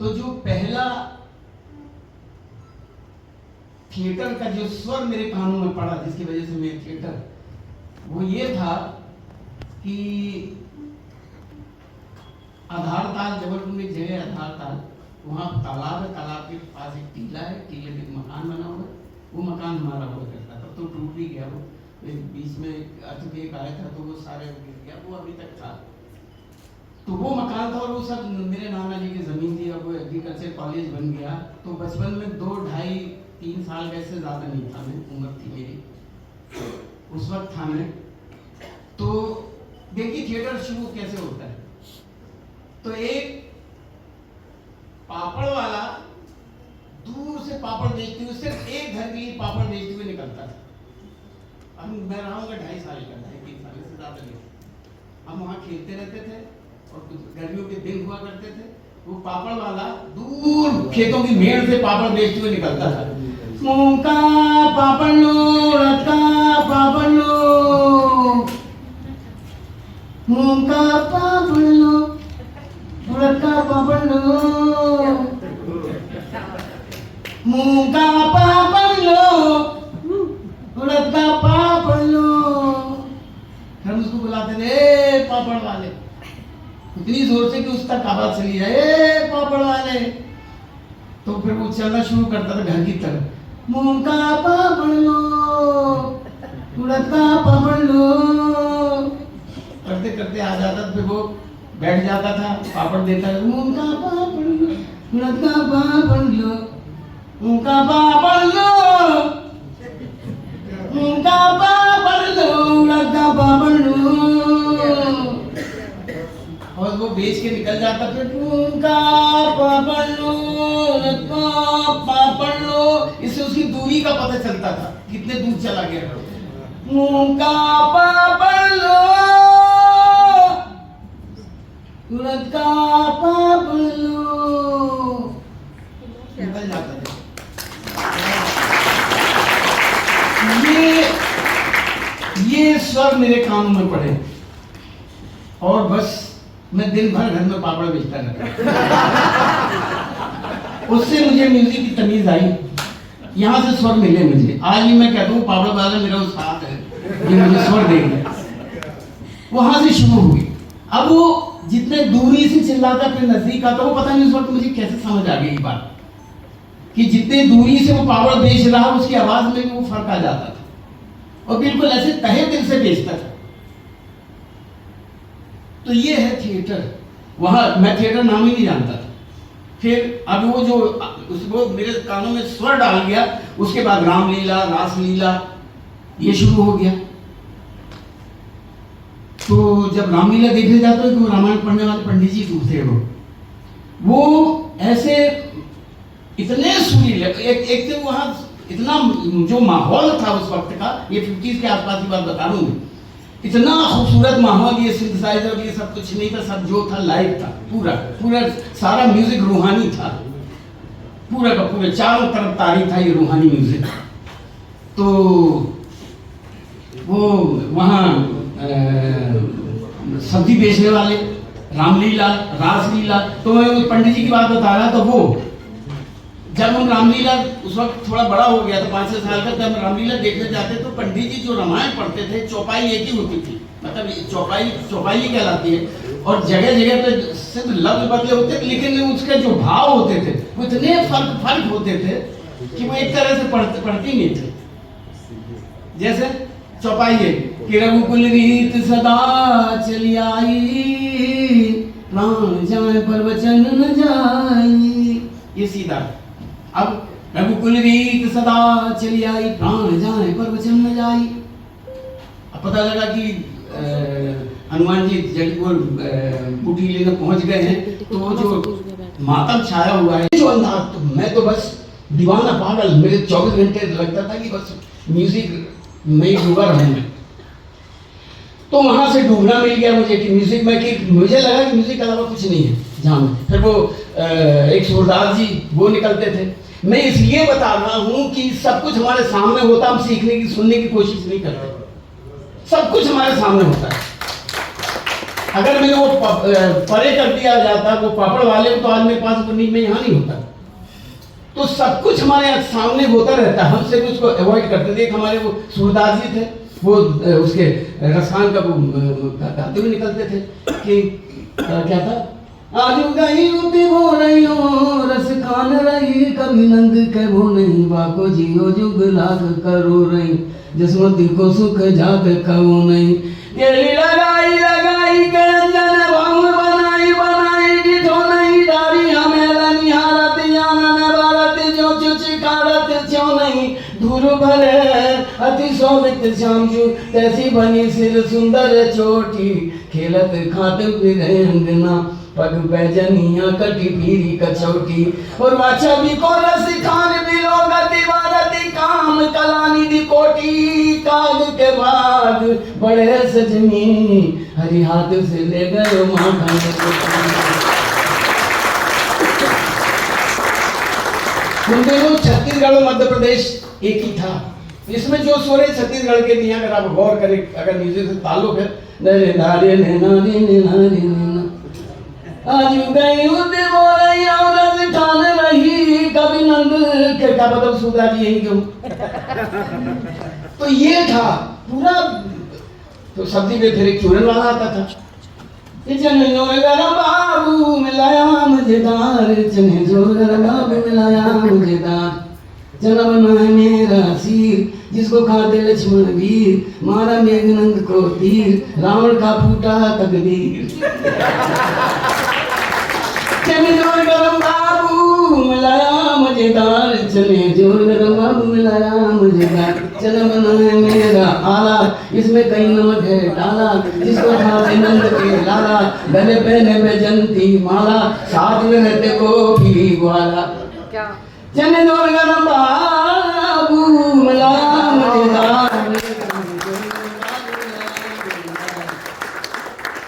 तो जो पहला थिएटर का जो स्वर मेरे कानों में पड़ा, जिसकी वजह से मैं थिएटर, वो ये था कि आधार ताल, जबलपुर में एक जगह है आधार ताल, वहाँ तालाब है, तालाब के पास एक टीला है, टीले में एक मकान बना हुआ है, वो मकान हमारा हुआ करता था। तो टूट भी गया वो, बीच में अर्थक्वेक आया था तो वो सारे गिर गया, वो अभी तक था। तो वो मकान था और वो सब मेरे नाना जी की ज़मीन थी, और वो एग्रीकल्चर कॉलेज बन गया। तो बचपन में 2, 2.5, 3 साल वैसे ज़्यादा नहीं था, मैं उम्र थी मेरी उस वक्त था मैं। तो देखिए थिएटर शुरू कैसे होता है। तो एक पापड़ वाला दूर से पापड़ बेचते हुए, सिर्फ एक घर के लिए पापड़ बेचते हुए निकलता था। अब मैं रहूँगा 2.5 साल का, 2.5-3 साल से ज़्यादा नहीं। हम वहाँ खेलते रहते थे और गर्मियों के दिन हुआ करते थे। वो पापड़ वाला दूर खेतों की मेड़ से पापड़ बेचते हुए निकलता था। मूंग का पापड़ लो, उड़द का पापड़ लो, मूंग का पापड़ लो, उड़द का पापड़ लो, मूंग का पापड़ लो, उड़द का पापड़ लो। हम उसको बुलाते थे पापड़ वाले, इतनी जोर से कि उस तक आवाज चली जाए पापड़ वाले। तो फिर वो चलना शुरू करता था घर की तरफ, मूंग का पापड़ लो, उड़द का पापड़ लो। करते करते आ जाता था, फिर वो बैठ जाता था, पापड़ देता था, मूंग का पापड़ लो, उड़द का पापड़ लो, मूंग का पापड़ लो, मूंग का पापड़ लो, उड़द का पापड़ लो। और वो बेच के निकल जाता, फिर मूंग का पापड़ लो, उड़द का पापड़ लो। इससे उसकी दूरी का पता चलता था, कितने दूर चला गया। मूंग का पापड़ लो, उड़द का पापड़ लो, निकल जाता था। ये स्वर मेरे कानों में पड़े और बस मैं दिन भर घर में पापड़ बेचता रहता। उससे मुझे म्यूजिक की तमीज आई, यहाँ से स्वर मिले मुझे। आज भी मैं कहता हूँ पापड़ वाला मेरा उस्ताद है, ये मुझे स्वर देंगे। वहां से शुरू हुई। अब वो जितने दूरी से चिल्लाता फिर नजदीक आता, वो पता नहीं उस वक्त मुझे कैसे समझ आ गई बात कि जितने दूरी से वो पापड़ बेच रहा, उसकी आवाज में भी वो फर्क आ जाता था और बिल्कुल ऐसे तहे दिल से बेचता था। तो ये है थिएटर। वहां मैं थिएटर नाम ही नहीं जानता था। फिर अब वो जो उसको मेरे कानों में स्वर डाल गया, उसके बाद रामलीला, रासलीला ये शुरू हो गया। तो जब रामलीला देखने जाते हो तो रामायण पढ़ने वाले पंडित जी थे, वो ऐसे इतने सुरीले, एक तो वहां इतना जो माहौल था उस वक्त का, ये 50s के आसपास की बात बता रहा हूँ, इतना खूबसूरत माहौल, ये सिंथेसाइजर ये सब कुछ नहीं था, सब जो था लाइव था, पूरा पूरा सारा म्यूजिक रूहानी था, पूरा का पूरा चारों तरफ तारी था ये रूहानी म्यूजिक। तो वो वहाँ सब्जी बेचने वाले, रामलीला, रासलीला, तो मैं पंडित जी की बात बता रहा। तो वो जब हम रामलीला, उस वक्त थोड़ा बड़ा हो गया था, 5-6 साल का, जब रामलीला देखने जाते तो पंडित जी जो रामायण पढ़ते थे, चौपाई एक ही होती थी, मतलब चौपाई कहलाती है, और जगह जगह पे सिर्फ लफ्ज बदले होते, लेकिन उसके जो भाव होते थे वो इतने फर्क होते थे कि वो एक तरह से पढ़ते नहीं थे। जैसे चौपाई है कि रघुकुल रीत सदा चली आई, प्राण जाए पर वचन न जाई, ये सीधा। अब रघुकुल रीत सदा चली आई, प्राण जाए पर वचन न जाई। अब पता लगा कि हनुमान जी जगपुर बूटी लेने पहुंच गए हैं, तो वो जो मातम छाया हुआ है, जो अंदाज, तो मैं तो बस दीवाना पागल, मेरे 24 घंटे लगता था कि बस म्यूजिक में डूबा रहूं। तो वहां से डूबना मिल गया मुझे कि म्यूजिक में, कि मुझे लगा कि म्यूजिक के अलावा कुछ नहीं है जहाँ में। फिर वो एक सूरदास जी वो निकलते थे। मैं इसलिए बता रहा हूँ कि सब कुछ हमारे सामने होता, हम सीखने की, सुनने की कोशिश नहीं करते। सब कुछ हमारे सामने होता है। अगर मैंने वो परे कर दिया जाता, वो पापड़ वाले को तो आज मेरे पास पनीर में यहाँ नहीं होता। तो सब कुछ हमारे सामने होता रहता है, हम सिर्फ उसको अवॉइड करते थे। हमारे वो सूरदास जी थे, वो उसके रसखान का वो गाते हुए निकलते थे कि क्या था, आज गई उती वो रही हो रस खान रही, कभी नंद के वो नहीं, बाको जियो जुग लाख करो रही, जसमती को सुख जात कहो नहीं। केली लगाई लगाई के अंजन भांग बनाई बनाई, डिठो नहीं डारी हमेला निहारत जानन भारत, जो चुची कारत क्यों नहीं, धूर भरे अति शोभित श्याम जू, तैसी बनी सिर सुंदर चोटी, खेलत खात फिरे अंगना, पग बैजनिया कटी पीरी कचौटी, और वाचा भी को रस खान बिलो गति वारती, काम कलानी दी कोटी, काग के बाग बड़े सजनी, हरि हाथ से ले गए माखन तुम देखो छत्तीसगढ़ और मध्य प्रदेश एक ही था। इसमें जो स्वरे छत्तीसगढ़ के दिए, अगर आप गौर करें, अगर म्यूजिक से ताल्लुक है, नरे नारे नैना आज गई उदे बोरई औरत ठान रही, कभी नंद के, क्या मतलब सूत्रा जी यही क्यों। तो ये था पूरा। तो सब्जी में फिर एक चूरन वाला आता था, चने जोर गरम बाबू मिलाया मजेदार, चने जोर गरम बाबू मिलाया मजेदार, चना बना है मेरा सिर, जिसको खाते लक्ष्मण वीर, मारा मेघनंद को तीर, रावण का फूटा तकदीर। चने जोर गरम बाबू मिलाया मजेदार, चने जोर गरम बाबू मिलाया मजेदार, चना बना है मेरा आला, इसमें कई नमक है डाला, जिसको खाते नंद के लाला, गले पहने में जनती माला, साथ में रहते को भी ग्वाला। चने जोर गरम बाबू